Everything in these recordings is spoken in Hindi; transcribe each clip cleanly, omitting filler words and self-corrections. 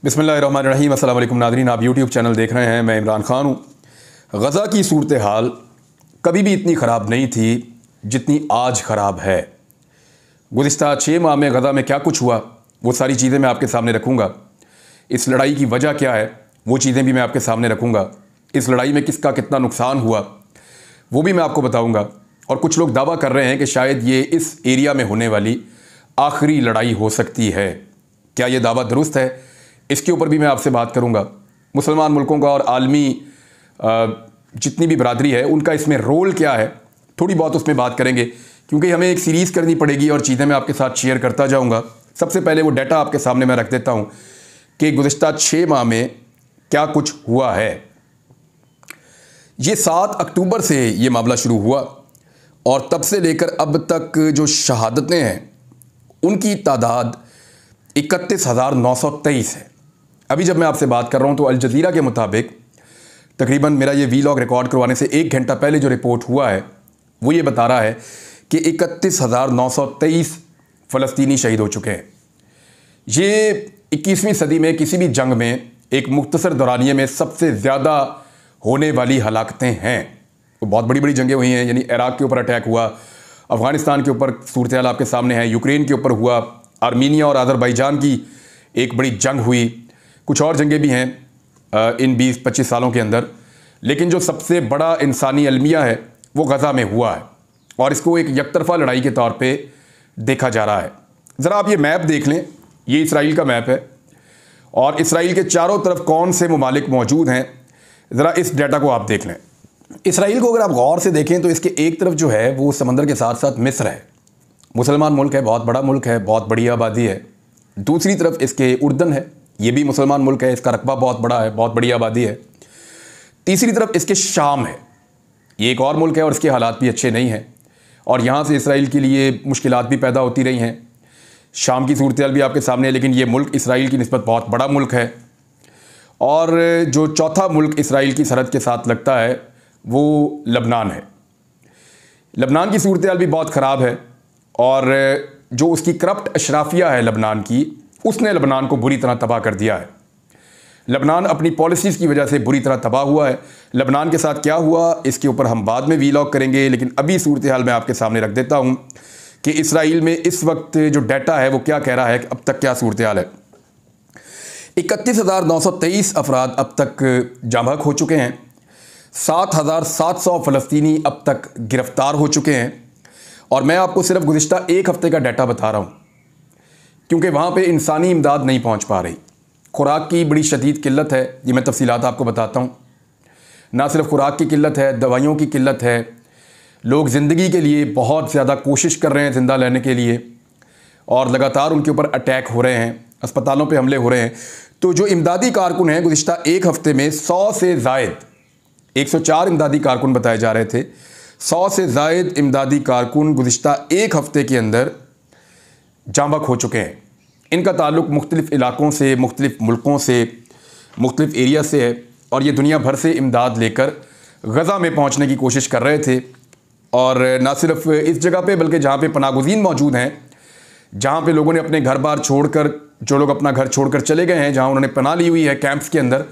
बिस्मिल्लाहिर्रहमानिर्रहीम। अस्सलाम वालेकुम नाज़रीन, आप यूट्यूब चैनल देख रहे हैं। मैं इमरान ख़ान हूँ। गज़ा की सूरत हाल कभी भी इतनी ख़राब नहीं थी जितनी आज ख़राब है। गुज़िश्ता 6 माह में गज़ा में क्या कुछ हुआ वो सारी चीज़ें मैं आपके सामने रखूँगा। इस लड़ाई की वजह क्या है वो चीज़ें भी मैं आपके सामने रखूँगा। इस लड़ाई में किसका कितना नुकसान हुआ वो भी मैं आपको बताऊँगा। और कुछ लोग दावा कर रहे हैं कि शायद ये इस एरिया में होने वाली आखिरी लड़ाई हो सकती है। क्या ये दावा दुरुस्त है? इसके ऊपर भी मैं आपसे बात करूंगा। मुसलमान मुल्कों का और आलमी जितनी भी बरादरी है उनका इसमें रोल क्या है, थोड़ी बहुत उसमें बात करेंगे, क्योंकि हमें एक सीरीज़ करनी पड़ेगी और चीज़ें मैं आपके साथ शेयर करता जाऊंगा। सबसे पहले वो डाटा आपके सामने मैं रख देता हूं कि गुज़िश्ता 6 माह में क्या कुछ हुआ है। ये 7 अक्टूबर से ये मामला शुरू हुआ और तब से लेकर अब तक जो शहादतें हैं उनकी तादाद 31,923 है। अभी जब मैं आपसे बात कर रहा हूं तो अल जज़ीरा के मुताबिक तकरीबन मेरा ये वीलॉग रिकॉर्ड करवाने से 1 घंटा पहले जो रिपोर्ट हुआ है वो ये बता रहा है कि 31,923 फ़लस्तीनी शहीद हो चुके हैं। ये 21वीं सदी में किसी भी जंग में एक मुख्तसर दौरानिये में सबसे ज़्यादा होने वाली हलाकतें हैं। तो बहुत बड़ी बड़ी जंगें हुई हैं, यानी इराक़ के ऊपर अटैक हुआ, अफ़गानिस्तान के ऊपर सूरत हाल आपके सामने है, यूक्रेन के ऊपर हुआ, आर्मीनिया और अज़रबैजान की एक बड़ी जंग हुई, कुछ और जंगें भी हैं इन 20-25 सालों के अंदर। लेकिन जो सबसे बड़ा इंसानी अलमिया है वो गज़ा में हुआ है और इसको एक यकतरफ़ा लड़ाई के तौर पे देखा जा रहा है। ज़रा आप ये मैप देख लें, ये इसराइल का मैप है और इसराइल के चारों तरफ कौन से ममालिक मौजूद हैं, ज़रा इस डाटा को आप देख लें। इसराइल को अगर आप गौर से देखें तो इसके एक तरफ जो है वो समंदर के साथ साथ मिस्र है, मुसलमान मुल्क है, बहुत बड़ा मुल्क है, बहुत बड़ी आबादी है। दूसरी तरफ इसके उर्दन है, ये भी मुसलमान मुल्क है, इसका रकबा बहुत बड़ा है, बहुत बड़ी आबादी है। तीसरी तरफ इसके शाम है, ये एक और मुल्क है और इसके हालात भी अच्छे नहीं हैं और यहाँ से इसराइल के लिए मुश्किलात भी पैदा होती रही हैं। शाम की सूरत हाल भी आपके सामने है, लेकिन ये मुल्क इसराइल की निस्बत बहुत बड़ा मुल्क है। और जो चौथा मुल्क इसराइल की सरहद के साथ लगता है वो लबनान है। लबनान की सूरत हाल भी बहुत ख़राब है और जो उसकी करप्ट अशराफिया है लबनान की, उसने लबनान को बुरी तरह तबाह कर दिया है। लबनान अपनी पॉलिसीज़ की वजह से बुरी तरह तबाह हुआ है। लबनान के साथ क्या हुआ इसके ऊपर हम बाद में वीलॉग करेंगे, लेकिन अभी सूरत हाल मैं आपके सामने रख देता हूँ कि इसराइल में इस वक्त जो डाटा है वो क्या कह रहा है कि अब तक क्या सूरत हाल है। 31,923 अफराद अब तक जाँ बहक हो चुके हैं, 7,700 फ़लस्तीनी अब तक गिरफ़्तार हो चुके हैं। और मैं आपको सिर्फ गुज़िश्ता 1 हफ़्ते का डाटा बता रहा हूँ क्योंकि वहाँ पे इंसानी इमदाद नहीं पहुँच पा रही। खुराक की बड़ी शदीद किल्लत है, ये मैं तफसीलात आपको बताता हूँ। ना सिर्फ खुराक की किल्लत है, दवाइयों की किल्लत है। लोग ज़िंदगी के लिए बहुत ज़्यादा कोशिश कर रहे हैं ज़िंदा रहने के लिए और लगातार उनके ऊपर अटैक हो रहे हैं, अस्पतालों पर हमले हो रहे हैं। तो जो इमदादी कारकुन हैं गुज़िश्ता 1 हफ़्ते में 100 से ज़ायद 104 इमदादी कारकुन बताए जा रहे थे। 100 से ज़ायद इमदादी कारकुन गुज़िश्ता 1 हफ़्ते के अंदर जाँ बहक हो चुके हैं। इनका ताल्लुक़ मुख्तलिफ़ इलाक़ों से, मुख्तलिफ़ मुल्कों से, मुख्तलिफ़ एरिया से है और ये दुनिया भर से इमदाद लेकर गज़ा में पहुँचने की कोशिश कर रहे थे। और ना सिर्फ इस जगह पे बल्कि जहाँ पे पनागुज़ीन मौजूद हैं, जहाँ पे लोगों ने अपने घर बार छोड़कर, जो लोग अपना घर छोड़कर चले गए हैं, जहाँ उन्होंने पनाह ली हुई है कैंप्स के अंदर,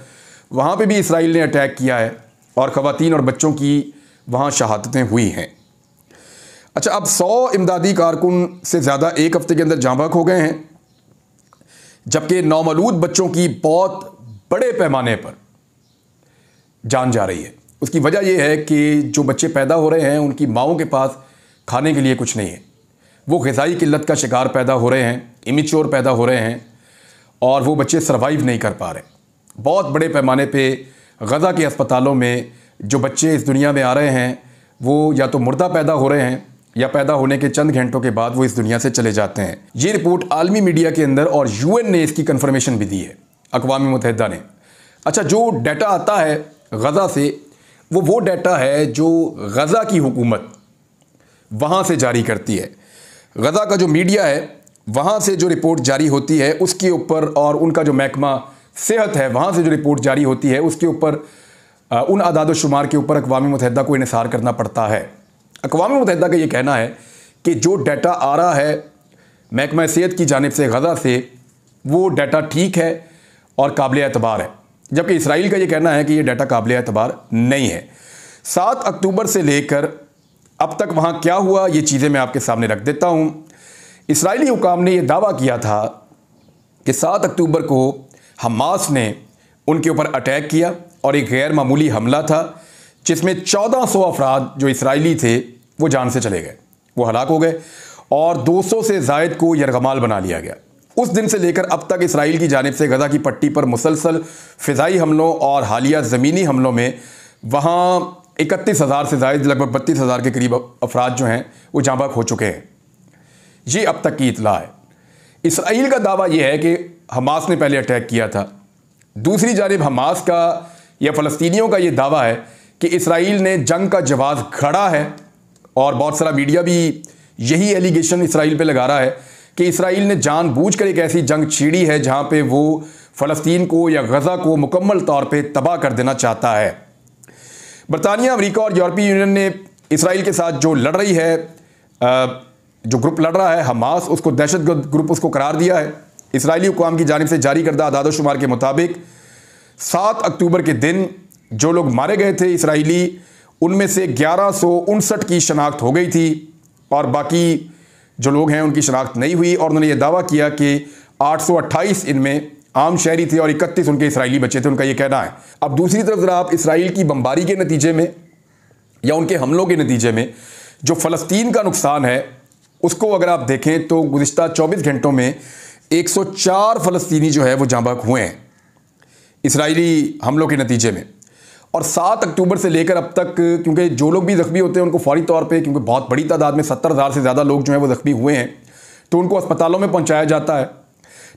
वहाँ पर भी इसराइल ने अटैक किया है और ख़वातीन और बच्चों की वहाँ शहादतें हुई हैं। अच्छा, अब 100 इमदादी कारकुन से ज़्यादा 1 हफ़्ते के अंदर जाँ बहक हो गए हैं, जबकि नौमौलूद बच्चों की बहुत बड़े पैमाने पर जान जा रही है। उसकी वजह यह है कि जो बच्चे पैदा हो रहे हैं उनकी माओं के पास खाने के लिए कुछ नहीं है, वो ग़िज़ाई किल्लत का शिकार पैदा हो रहे हैं, इमेच्योर पैदा हो रहे हैं और वो बच्चे सर्वाइव नहीं कर पा रहे। बहुत बड़े पैमाने पर गज़ा के अस्पतालों में जो बच्चे इस दुनिया में आ रहे हैं वो या तो मुर्दा पैदा हो रहे हैं या पैदा होने के चंद घंटों के बाद वो इस दुनिया से चले जाते हैं। ये रिपोर्ट आलमी मीडिया के अंदर और यूएन ने इसकी कंफर्मेशन भी दी है, अक़वाम मुत्तहिदा ने। अच्छा, जो डाटा आता है गज़ा से वो डाटा है जो गज़ा की हुकूमत वहाँ से जारी करती है। गज़ा का जो मीडिया है वहाँ से जो रिपोर्ट जारी होती है उसके ऊपर, और उनका जो महकमा सेहत है वहाँ से जो रिपोर्ट जारी होती है उसके ऊपर, उन आदाद शुमार के ऊपर अक़वाम मुत्तहिदा को इन्हिसार करना पड़ता है। अक़वाम मुत्तहिदा का ये कहना है कि जो डाटा आ रहा है महकमा सेहत की जानिब से गज़ा से वो डाटा ठीक है और काबिल एतबार है, जबकि इसराइल का ये कहना है कि ये डाटा काबिल एतबार नहीं है। 7 अक्टूबर से लेकर अब तक वहाँ क्या हुआ, ये चीज़ें मैं आपके सामने रख देता हूँ। इसराइली हुकाम ने यह दावा किया था कि 7 अक्टूबर को हमास ने उनके ऊपर अटैक किया और एक गैर मामूली हमला था जिसमें 1400 अफराद जो इसराइली थे वो जान से चले गए, वो हलाक हो गए और 200 से ज़ायद को यरगमाल बना लिया गया। उस दिन से लेकर अब तक इसराइल की जानिब से गज़ा की पट्टी पर मुसलसल फ़िज़ाई हमलों और हालिया ज़मीनी हमलों में वहाँ 31,000 से ज़ायद लगभग 32,000 के करीब अफराद जो हैं वो जाँ बहक हो चुके हैं। ये अब तक की इतला है। इसराइल का दावा यह है कि हमास ने पहले अटैक किया था। दूसरी जानिब हमास का या फ़लस्तीनियों का ये दावा है कि इसराइल ने जंग का जवाब खड़ा है और बहुत सारा मीडिया भी यही एलिगेशन इसराइल पे लगा रहा है कि इसराइल ने जानबूझकर एक ऐसी जंग छेड़ी है जहां पे वो फ़लस्तीन को या गज़ा को मुकम्मल तौर पे तबाह कर देना चाहता है। बरतानिया, अमेरिका और यूरोपीय यूनियन ने इसराइल के साथ जो लड़ रही है, जो ग्रुप लड़ रहा है हमास, उसको दहशतगर्द ग्रुप उसको करार दिया है। इसराइली हुकाम की जानिब से जारी करदा आदाद-ओ-शुमार के मुताबिक 7 अक्टूबर के दिन जो लोग मारे गए थे इसराइली, उनमें से 1159 की शनाख्त हो गई थी और बाकी जो लोग हैं उनकी शनाख्त नहीं हुई। और उन्होंने ये दावा किया कि 828 इनमें आम शहरी थे और 31 उनके इसराइली बच्चे थे, उनका ये कहना है। अब दूसरी तरफ ज़रा आप इसराइल की बमबारी के नतीजे में या उनके हमलों के नतीजे में जो फ़लस्तीन का नुकसान है उसको अगर आप देखें तो गुज़िश्ता 24 घंटों में 104 फ़लस्तीनी जो है वो जाँ बहक हुए हैं इसराइली हमलों के नतीजे में। और 7 अक्टूबर से लेकर अब तक, क्योंकि जो लोग भी ज़ख्मी होते हैं उनको फौरी तौर पे, क्योंकि बहुत बड़ी तादाद में 70,000 से ज़्यादा लोग जो हैं वो ज़ख्मी हुए हैं, तो उनको अस्पतालों में पहुंचाया जाता है।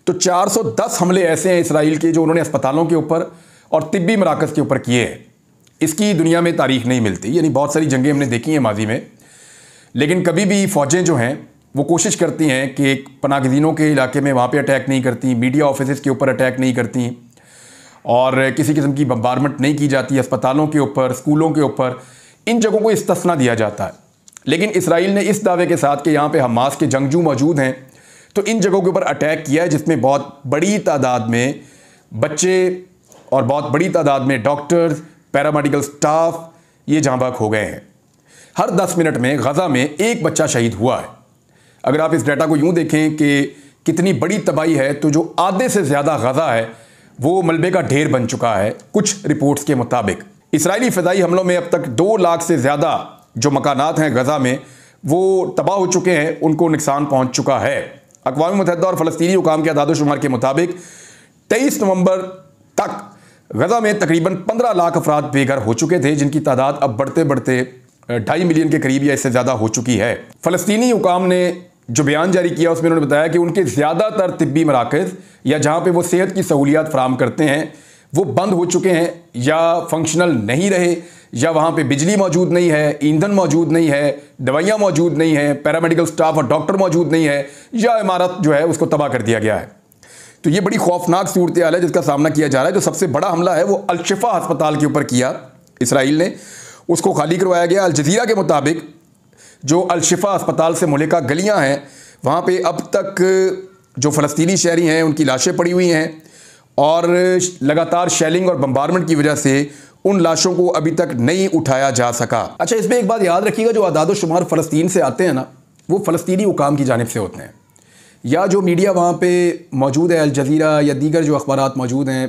तो 410 हमले ऐसे हैं इसराइल के जो उन्होंने अस्पतालों के ऊपर और तिब्बी मराकज़ के ऊपर किए हैं। इसकी दुनिया में तारीख नहीं मिलती। यानी बहुत सारी जंगें हमने देखी हैं माजी में, लेकिन कभी भी फ़ौजें जो हैं वो कोशिश करती हैं कि पनागज़ीनों के इलाके में वहाँ पर अटैक नहीं करती, मीडिया ऑफिस के ऊपर अटैक नहीं करती और किसी किस्म की बम्बारमेंट नहीं की जाती अस्पतालों के ऊपर, स्कूलों के ऊपर। इन जगहों को इस्तिस्ना दिया जाता है। लेकिन इसराइल ने इस दावे के साथ कि यहाँ पे हमास के जंगजू मौजूद हैं, तो इन जगहों के ऊपर अटैक किया है जिसमें बहुत बड़ी तादाद में बच्चे और बहुत बड़ी तादाद में डॉक्टर्स, पैरामेडिकल स्टाफ ये जाँ बहक हो गए हैं। हर 10 मिनट में गज़ा में एक बच्चा शहीद हुआ है। अगर आप इस डाटा को यूँ देखें कि कितनी बड़ी तबाही है, तो जो आधे से ज़्यादा गज़ा है वो मलबे का ढेर बन चुका है कुछ रिपोर्ट्स के मुताबिक। इसराइली फ़िज़ाई हमलों में अब तक 2 लाख से ज़्यादा जो मकानात हैं गज़ा में वो तबाह हो चुके हैं, उनको नुकसान पहुंच चुका है। अक़वाम मुत्तहिदा और फ़लस्तीनी हुकाम के आदाद-ओ-शुमार के मुताबिक 23 नवंबर तक गज़ा में तकरीबन 15 लाख अफराद बेघर हो चुके थे, जिनकी तादाद अब बढ़ते बढ़ते 2.5 मिलियन के करीब या इससे ज़्यादा हो चुकी है। फ़लस्तीनी हुकाम ने जो बयान जारी किया उसमें उन्होंने बताया कि उनके ज़्यादातर तिब्बी मराकज़ या जहाँ पे वो सेहत की सहूलियात फ़राहम करते हैं वो बंद हो चुके हैं या फंक्शनल नहीं रहे, या वहाँ पे बिजली मौजूद नहीं है, ईंधन मौजूद नहीं है, दवाइयाँ मौजूद नहीं है, पैरामेडिकल स्टाफ और डॉक्टर मौजूद नहीं है, या इमारत जो है उसको तबाह कर दिया गया है। तो ये बड़ी खौफनाक सूरत हाल है जिसका सामना किया जा रहा है। जो सबसे बड़ा हमला है वो अल-शिफा अस्पताल के ऊपर किया इसराइल ने, उसको खाली करवाया गया। अल जज़ीरा के मुताबिक जो अल-शिफा अस्पताल से मुल्का गलियाँ हैं वहाँ पे अब तक जो फ़लस्तीनी शहरी हैं उनकी लाशें पड़ी हुई हैं और लगातार शेलिंग और बम्बारमेंट की वजह से उन लाशों को अभी तक नहीं उठाया जा सका। अच्छा, इसमें एक बात याद रखिएगा, जो आदाद-ओ-शुमार फ़लस्तीन से आते हैं ना, वो फ़लस्तीनी हुकाम की जानिब से होते हैं, या जो मीडिया वहाँ पे मौजूद है, अल जज़ीरा या दीगर जो अखबारात मौजूद हैं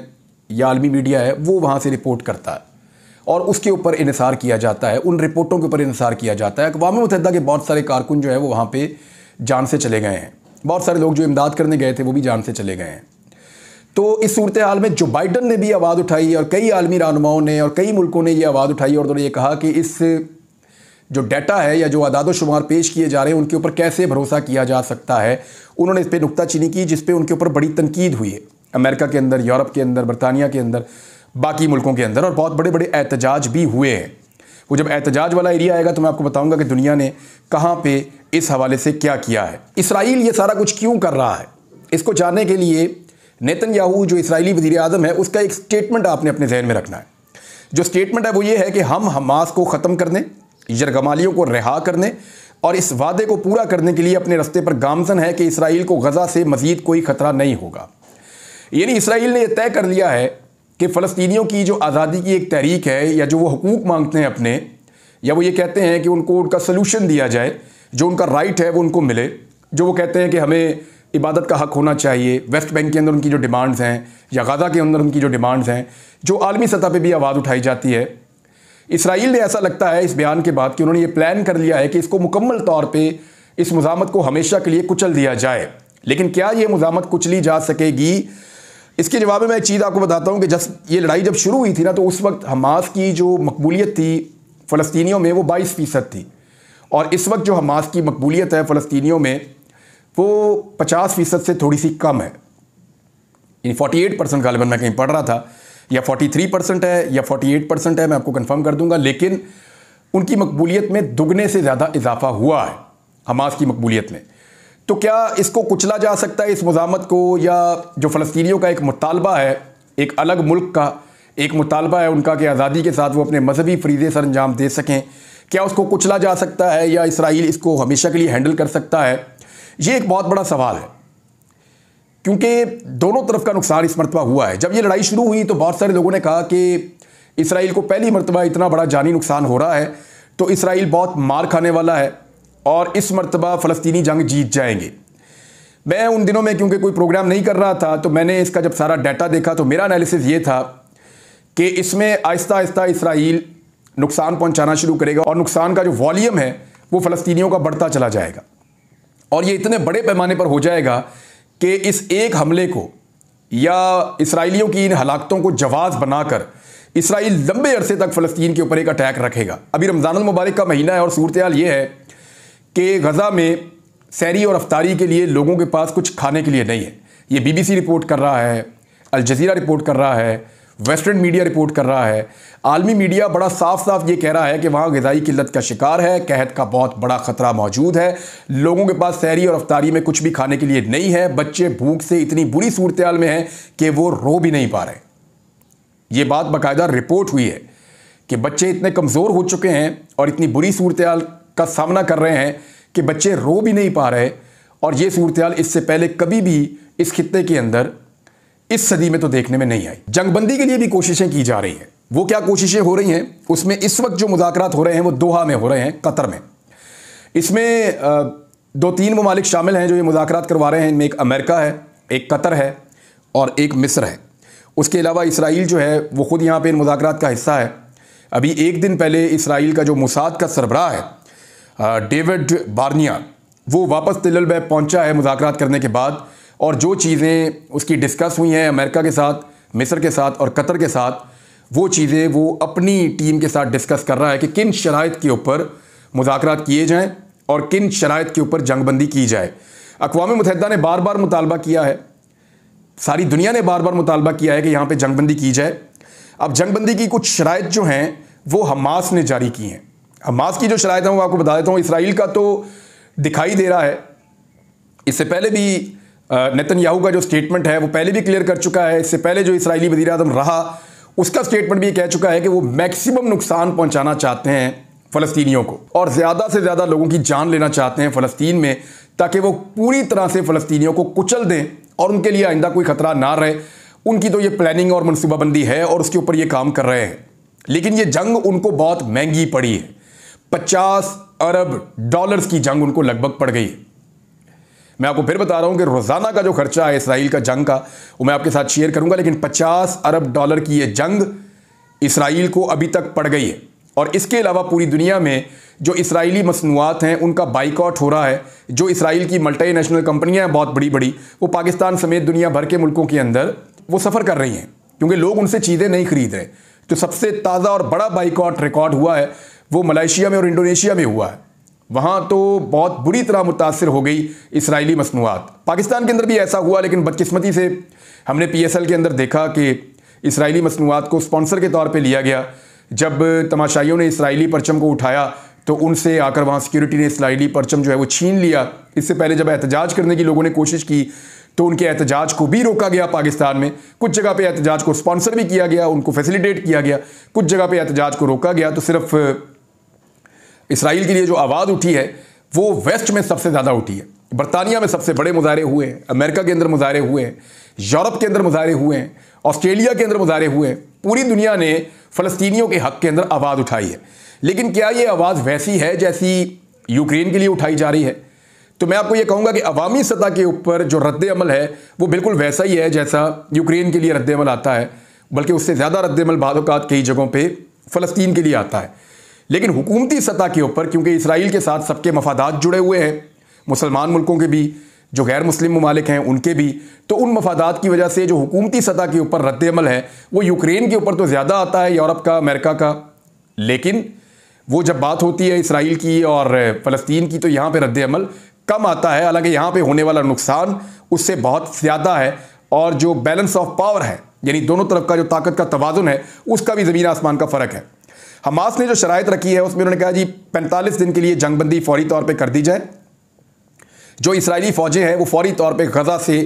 या आलमी मीडिया है, वो वहाँ से रिपोर्ट करता है और उसके ऊपर इन्हिसार किया जाता है, उन रिपोर्टों के ऊपर इन्हिसार किया जाता है। अक़वाम मुत्तहिदा के बहुत सारे कारकुन जो है वो वहाँ पे जान से चले गए हैं, बहुत सारे लोग जो इमदाद करने गए थे वो भी जान से चले गए हैं। तो इस सूरत हाल में जो बाइडन ने भी आवाज़ उठाई और कई आलमी रहनुमाओं ने और कई मुल्कों ने ये आवाज़ उठाई और उन्होंने ये कहा कि इस जो डाटा है या जो आदाद-ओ-शुमार पेश किए जा रहे हैं उनके ऊपर कैसे भरोसा किया जा सकता है। उन्होंने इस पर नुक्ताचीनी की जिस पे उनके ऊपर बड़ी तनकीद हुई है, अमेरिका के अंदर, यूरोप के अंदर, बरतानिया के अंदर, बाकी मुल्कों के अंदर, और बहुत बड़े बड़े एहतजाज भी हुए हैं। वो जब एहतजाज वाला एरिया आएगा तो मैं आपको बताऊंगा कि दुनिया ने कहाँ पे इस हवाले से क्या किया है। इसराइल ये सारा कुछ क्यों कर रहा है, इसको जानने के लिए नेतन्याहू जो इसराइली वज़ीर आज़म है उसका एक स्टेटमेंट आपने अपने जहन में रखना है। जो स्टेटमेंट है वो ये है कि हम हमास को ख़त्म करने, यरगमालियों को रिहा करने और इस वादे को पूरा करने के लिए अपने रास्ते पर गामज़न है कि इसराइल को गज़ा से मज़ीद कोई ख़तरा नहीं होगा। यानी इसराइल ने यह तय कर लिया है कि फ़लस्तीनियों की जो आज़ादी की एक तहरीक है, या जो वो हुकूक मांगते हैं अपने, या वो ये कहते हैं कि उनको उनका सलूशन दिया जाए, जो उनका राइट है वो उनको मिले, जो वो कहते हैं कि हमें इबादत का हक होना चाहिए, वेस्ट बैंक के अंदर उनकी जो डिमांड्स हैं या गाज़ा के अंदर उनकी जो डिमांड्स हैं, जो आलमी सतह पे भी आवाज़ उठाई जाती है। इसराइल ने ऐसा लगता है इस बयान के बाद कि उन्होंने ये प्लान कर लिया है कि इसको मुकम्मल तौर पे इस मुज़ामत को हमेशा के लिए कुचल दिया जाए। लेकिन क्या ये मुज़ामत कुचली जा सकेगी? इसके जवाब में मैं एक चीज़ आपको बताता हूँ कि ये लड़ाई जब शुरू हुई थी ना, तो उस वक्त हमास की जो मकबूलियत थी फ़लस्तीनियों में वो 22% थी, और इस वक्त जो हमास की मकबूलियत है फ़लस्तीनियों में वो 50% से थोड़ी सी कम है। यानी 48% गालिबन मैं कहीं पढ़ रहा था, या 43% है या 48% है, मैं आपको कंफर्म कर दूंगा। लेकिन उनकी मकबूलियत में दुगने से ज़्यादा इजाफा हुआ है हमास की मकबूलियत में। तो क्या इसको कुचला जा सकता है इस मुज़ामत को, या जो फ़लस्तीनियों का एक मुतालबा है, एक अलग मुल्क का एक मुतालबा है उनका कि आज़ादी के साथ वो अपने मजहबी फरीज़े सर अंजाम दे सकें, क्या उसको कुचला जा सकता है या इसराइल इसको हमेशा के लिए हैंडल कर सकता है? ये एक बहुत बड़ा सवाल है, क्योंकि दोनों तरफ का नुकसान इस मरतबा हुआ है। जब ये लड़ाई शुरू हुई तो बहुत सारे लोगों ने कहा कि इसराइल को पहली मरतबा इतना बड़ा जानी नुकसान हो रहा है, तो इसराइल बहुत मार खाने वाला है और इस मरतबा फ़लस्तीनी जंग जीत जाएंगे। मैं उन दिनों में क्योंकि कोई प्रोग्राम नहीं कर रहा था, तो मैंने इसका जब सारा डाटा देखा तो मेरा एनालिसिस ये था कि इसमें आहिस्ता आहिस्ता इसराइल नुकसान पहुंचाना शुरू करेगा, और नुकसान का जो वॉल्यूम है वो फ़लस्तीनियों का बढ़ता चला जाएगा, और ये इतने बड़े पैमाने पर हो जाएगा कि इस एक हमले को या इसराइलियों की इन हलाकतों को जवाब बनाकर इसराइल लंबे अरसे तक फ़लस्तीन के ऊपर एक अटैक रखेगा। अभी रमज़ान मुबारक का महीना है और सूरत हाल ये है कि गज़ा में सहरी और अफ्तारी के लिए लोगों के पास कुछ खाने के लिए नहीं है। ये BBC रिपोर्ट कर रहा है, अल जज़ीरा रिपोर्ट कर रहा है, वेस्टर्न मीडिया रिपोर्ट कर रहा है, आलमी मीडिया बड़ा साफ साफ ये कह रहा है कि वहाँ ग़िज़ाई किल्लत का शिकार है, कहत का बहुत बड़ा ख़तरा मौजूद है, लोगों के पास सहरी और अफ्तारी में कुछ भी खाने के लिए नहीं है, बच्चे भूख से इतनी बुरी सूरत हाल में हैं कि वो रो भी नहीं पा रहे। ये बात बाकायदा रिपोर्ट हुई है कि बच्चे इतने कमज़ोर हो चुके हैं और इतनी बुरी सूरत हाल का सामना कर रहे हैं कि बच्चे रो भी नहीं पा रहे, और ये सूरत हाल इससे पहले कभी भी इस खित्ते के अंदर इस सदी में तो देखने में नहीं आई। जंगबंदी के लिए भी कोशिशें की जा रही हैं। वो क्या कोशिशें हो रही हैं, उसमें इस वक्त जो मुज़ाकरात हो रहे हैं वो दोहा में हो रहे हैं, कतर में। इसमें 2-3 ममालिक शामिल हैं जो ये मुज़ाकरात करवा रहे हैं। इनमें एक अमेरिका है, एक कतर है और एक मिस्र है। उसके अलावा इसराइल जो है वो ख़ुद यहाँ पे इन मुज़ाकरात का हिस्सा है। अभी एक दिन पहले इसराइल का जो मुसाद का सरबराह है डेविड बार्निया, वो वापस तेल अवीव पहुँचा है मुज़ाकरात करने के बाद, और जो चीज़ें उसकी डिस्कस हुई हैं अमेरिका के साथ, मिस्र के साथ और कतर के साथ, वो चीज़ें वो अपनी टीम के साथ डिस्कस कर रहा है कि किन शराइत के ऊपर मुज़ाकरात किए जाएं और किन शराइत के ऊपर जंगबंदी की जाए। अक़वाम मुत्तहिदा ने बार बार मुतालबा किया है, सारी दुनिया ने बार बार मुतालबा किया है कि यहाँ पे जंगबंदी की जाए। अब जंगबंदी की कुछ शराइत जो हैं वो हमास ने जारी की हैं। हमास की जो शराइत हैं वो आपको बता देता हूँ। इसराइल का तो दिखाई दे रहा है, इससे पहले भी नेतन्याहू का जो स्टेटमेंट है वो पहले भी क्लियर कर चुका है। इससे पहले जो इसराइली वज़ीर आज़म रहा उसका स्टेटमेंट भी कह चुका है कि वो मैक्सिमम नुकसान पहुंचाना चाहते हैं फ़लस्तीनियों को, और ज़्यादा से ज़्यादा लोगों की जान लेना चाहते हैं फ़लस्तीन में, ताकि वो पूरी तरह से फ़लस्तीनियों को कुचल दें और उनके लिए आइंदा कोई ख़तरा ना रहे। उनकी तो ये प्लानिंग और मनसूबाबंदी है और उसके ऊपर ये काम कर रहे हैं। लेकिन ये जंग उनको बहुत महंगी पड़ी है। 50 अरब डॉलर्स की जंग उनको लगभग पड़ गई है। मैं आपको फिर बता रहा हूं कि रोज़ाना का जो खर्चा है इसराइल का जंग का वो मैं आपके साथ शेयर करूंगा, लेकिन 50 अरब डॉलर की ये जंग इसराइल को अभी तक पड़ गई है। और इसके अलावा पूरी दुनिया में जो इसराइली मसनूआत हैं उनका बाइकआउट हो रहा है। जो इसराइल की मल्टीनेशनल कंपनियां हैं बहुत बड़ी बड़ी, वो पाकिस्तान समेत दुनिया भर के मुल्कों के अंदर वो सफ़र कर रही हैं, क्योंकि लोग उनसे चीज़ें नहीं खरीद रहे। तो सबसे ताज़ा और बड़ा बाइकआउट रिकॉर्ड हुआ है वो मलेशिया में और इंडोनेशिया में हुआ है। वहाँ तो बहुत बुरी तरह मुतासर हो गई इसराइली मसनूआत। पाकिस्तान के अंदर भी ऐसा हुआ, लेकिन बदकिस्मती से हमने PSL के अंदर देखा कि इसराइली मसनूआत को स्पॉन्सर के तौर पे लिया गया। जब तमाशाइयों ने इसराइली परचम को उठाया तो उनसे आकर वहाँ सिक्योरिटी ने इसराइली परचम जो है वो छीन लिया। इससे पहले जब एहतजाज करने की लोगों ने कोशिश की तो उनके एहतजाज को भी रोका गया पाकिस्तान में। कुछ जगह पे एहतजाज को स्पॉन्सर भी किया गया, उनको फैसिलिटेट किया गया, कुछ जगह पे एहतजाज को रोका गया। तो सिर्फ इसराइल के लिए जो आवाज़ उठी है वो वेस्ट में सबसे ज़्यादा उठी है। बरतानिया में सबसे बड़े मुजाहरे हुए हैं, अमेरिका के अंदर मुजाहरे हुए हैं, यूरोप के अंदर मुजाहरे हुए हैं, ऑस्ट्रेलिया के अंदर मुजाहरे हुए हैं, पूरी दुनिया ने फ़लस्तीनियों के हक़ के अंदर आवाज़ उठाई है। लेकिन क्या ये आवाज़ वैसी है जैसी यूक्रेन के लिए उठाई जा रही है? तो मैं आपको ये कहूँगा कि अवामी सतह के ऊपर जो रद्द-ए-अमल है वो बिल्कुल वैसा ही है जैसा यूक्रेन के लिए रद्द-ए-अमल आता है, बल्कि उससे ज़्यादा रद्द-ए-अमल बाद औक़ात कई जगहों पे फ़लस्तीन के लिए आता है। लेकिन हुकूमती सतह के ऊपर, क्योंकि इसराइल के साथ सबके मफादात जुड़े हुए हैं, मुसलमान मुल्कों के भी, जो गैर मुस्लिम ममालिक हैं उनके भी, तो उन मफादात की वजह से जो हुकूमती सतह के ऊपर रद्द-ए-अमल है वो यूक्रेन के ऊपर तो ज़्यादा आता है, यूरोप का, अमेरिका का। लेकिन वो जब बात होती है इसराइल की और फ़लस्तीन की तो यहाँ पे रद्द-ए-अमल कम आता है। हालांकि यहाँ पे होने वाला नुकसान उससे बहुत ज़्यादा है, और जो बैलेंस ऑफ पावर है, यानी दोनों तरफ का जो ताकत का तवाज़ुन है, उसका भी ज़मीन आसमान का फ़र्क है। हमास ने जो शराइत रखी है उसमें उन्होंने कहा जी 45 दिन के लिए जंगबंदी फौरी तौर पर कर दी जाए, जो इसराइली फ़ौजें हैं वो फौरी तौर पर गज़ा से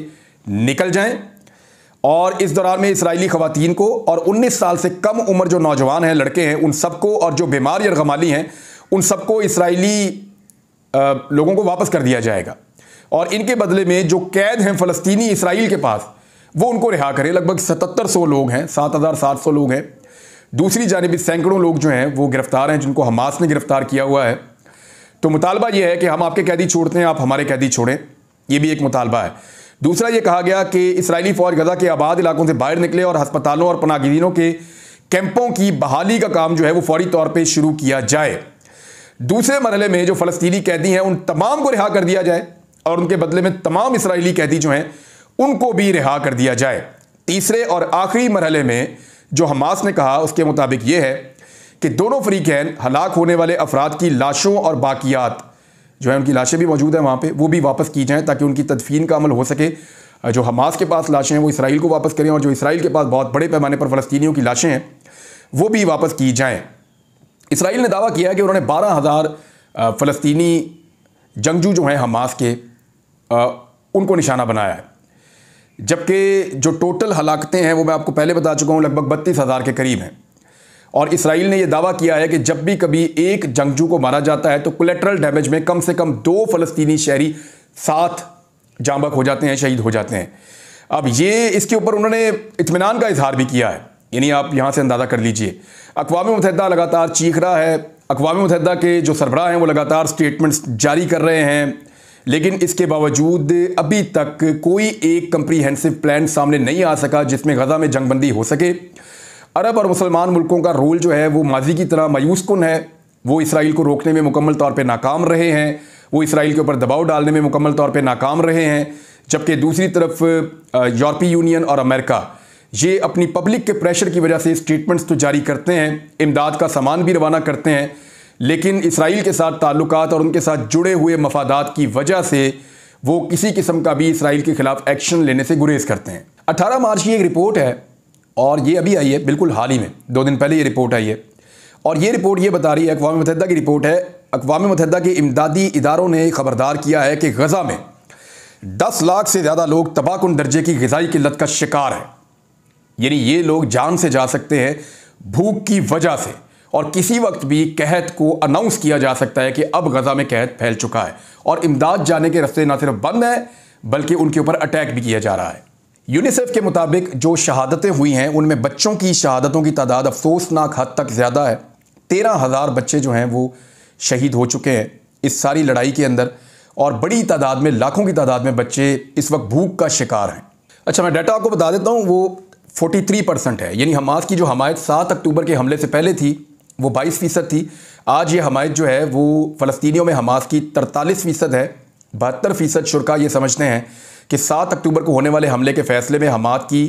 निकल जाएँ, और इस दौरान में इसराइली ख़वातीन को और 19 साल से कम उम्र जो नौजवान हैं, लड़के हैं, उन सबको, और जो बीमार या गमाली हैं उन सबको इसराइली लोगों को वापस कर दिया जाएगा। और इनके बदले में जो कैद हैं फ़लस्तीनी इसराइल के पास, वो उनको रिहा करें। लगभग 7700 लोग हैं, 7700 लोग हैं। दूसरी जानिब सैकड़ों लोग जो हैं वो गिरफ्तार हैं, जिनको हमास ने गिरफ्तार किया हुआ है। तो मुतालबा ये है कि हम आपके कैदी छोड़ते हैं, आप हमारे कैदी छोड़ें, ये भी एक मुतालबा है। दूसरा ये कहा गया कि इसराइली फ़ौज गज़ा के आबाद इलाकों से बाहर निकले और हस्पतालों और पनाहगीरों के कैंपों की बहाली का काम जो है वो फौरी तौर पर शुरू किया जाए। दूसरे मरहले में जो फ़लस्तीनी कैदी हैं उन तमाम को रिहा कर दिया जाए, और उनके बदले में तमाम इसराइली कैदी जो हैं उनको भी रिहा कर दिया जाए। तीसरे और आखिरी मरहले में जो हमास ने कहा उसके मुताबिक ये है कि दोनों फरीकैन हलाक होने वाले अफराद की लाशों और बाकियात जो है, उनकी लाशें भी मौजूद हैं वहाँ पे, वो भी वापस की जाएँ ताकि उनकी तदफीन का अमल हो सके। जो हमास के पास लाशें हैं वो इसराइल को वापस करें, और जो इसराइल के पास बहुत बड़े पैमाने पर फ़लस्तीनियों की लाशें हैं वो भी वापस की जाएँ। इसराइल ने दावा किया है कि उन्होंने 12,000 फ़लस्तीनी जंगजू जो हैं हमास के, उनको निशाना बनाया है, जबकि जो टोटल हलाकतें हैं वो मैं आपको पहले बता चुका हूँ, लगभग 32,000 के करीब हैं। और इसराइल ने यह दावा किया है कि जब भी कभी एक जंगजू को मारा जाता है तो कोलेटरल डैमेज में कम से कम 2 फ़लस्तीनी शहरी साथ जाँ बहक हो जाते हैं, शहीद हो जाते हैं। अब ये इसके ऊपर उन्होंने इत्मीनान का इजहार भी किया है, यानी आप यहाँ से अंदाज़ा कर लीजिए। अक़वाम मुत्तहिदा लगातार चीख रहा है, अक़वाम मुत्तहिदा के जो सरबराह हैं वो लगातार स्टेटमेंट्स जारी कर रहे हैं, लेकिन इसके बावजूद अभी तक कोई एक कंप्रीहेंसिव प्लान सामने नहीं आ सका जिसमें गज़ा में जंगबंदी हो सके। अरब और मुसलमान मुल्कों का रोल जो है वो माजी की तरह मायूस कुन है, वो इसराइल को रोकने में मुकम्मल तौर पर नाकाम रहे हैं, वो इसराइल के ऊपर दबाव डालने में मुकम्मल तौर पर नाकाम रहे हैं। जबकि दूसरी तरफ यूरोपीय यूनियन और अमेरिका ये अपनी पब्लिक के प्रेशर की वजह से स्टेटमेंट्स तो जारी करते हैं, इमदाद का सामान भी रवाना करते हैं, लेकिन इसराइल के साथ ताल्लुकात और उनके साथ जुड़े हुए मफादात की वजह से वो किसी किस्म का भी इसराइल के खिलाफ एक्शन लेने से गुरेज करते हैं। 18 मार्च की एक रिपोर्ट है, और ये अभी आई है, बिल्कुल हाल ही में 2 दिन पहले ये रिपोर्ट आई है, और ये रिपोर्ट ये बता रही है, अक़वाम मुत्तहिदा की रिपोर्ट है, अक़वाम मुत्तहिदा के इमदादी इदारों ने खबरदार किया है कि गज़ा में 10 लाख से ज़्यादा लोग तबाहकुन दर्जे की ग़िज़ाई किल्लत का शिकार हैं। यानी ये लोग जान से जा सकते हैं भूख की वजह से, और किसी वक्त भी कहत को अनाउंस किया जा सकता है कि अब गज़ा में कहत फैल चुका है और इमदाद जाने के रास्ते ना सिर्फ बंद हैं बल्कि उनके ऊपर अटैक भी किया जा रहा है। यूनिसेफ के मुताबिक जो शहादतें हुई हैं उनमें बच्चों की शहादतों की तादाद अफसोसनाक हद तक ज़्यादा है। 13,000 बच्चे जो हैं वो शहीद हो चुके हैं इस सारी लड़ाई के अंदर, और बड़ी तादाद में, लाखों की तादाद में बच्चे इस वक्त भूख का शिकार हैं। अच्छा, मैं डाटा आपको बता देता हूँ, वो 43% है, यानी हमास की जो हमायत 7 अक्टूबर के हमले से पहले थी वो 22% थी। आज ये हमायत जो है वो फ़लस्तीनियों में हमास की 43% है। 72% शुरा ये समझते हैं कि 7 अक्टूबर को होने वाले हमले के फ़ैसले में हमास की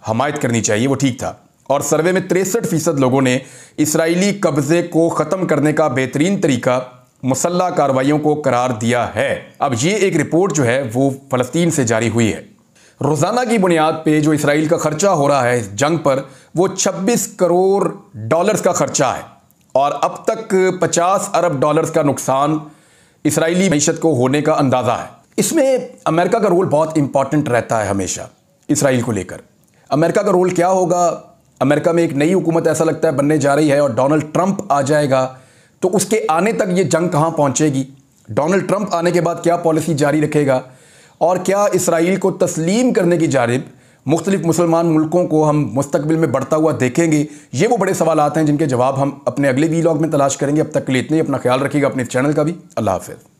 हमायत करनी चाहिए, वो ठीक था। और सर्वे में 63% लोगों ने इसराइली कब्ज़े को ख़त्म करने का बेहतरीन तरीका मुसल्लह कार्रवाइयों को करार दिया है। अब ये एक रिपोर्ट जो है वो फ़लस्तीन से जारी हुई है। रोज़ाना की बुनियाद पे जो इसराइल का खर्चा हो रहा है इस जंग पर वो 26 करोड़ डॉलर्स का खर्चा है, और अब तक 50 अरब डॉलर्स का नुकसान इसराइली मईशत को होने का अंदाज़ा है। इसमें अमेरिका का रोल बहुत इंपॉर्टेंट रहता है हमेशा इसराइल को लेकर। अमेरिका का रोल क्या होगा? अमेरिका में एक नई हुकूमत ऐसा लगता है बनने जा रही है, और डोनाल्ड ट्रंप आ जाएगा, तो उसके आने तक ये जंग कहाँ पहुँचेगी? डोनाल्ड ट्रंप आने के बाद क्या पॉलिसी जारी रखेगा? और क्या इसराइल को तस्लीम करने की जानिब मुख्तलिफ मुसलमान मुल्कों को हम मुस्तकबिल में बढ़ता हुआ देखेंगे, ये वो बड़े सवालात हैं जिनके जवाब हम अपने अगले वीलॉग में तलाश करेंगे। अब तक के लिए इतने ही। अपना ख्याल रखिएगा, अपने चैनल का भी। अल्लाह हाफ़िज़।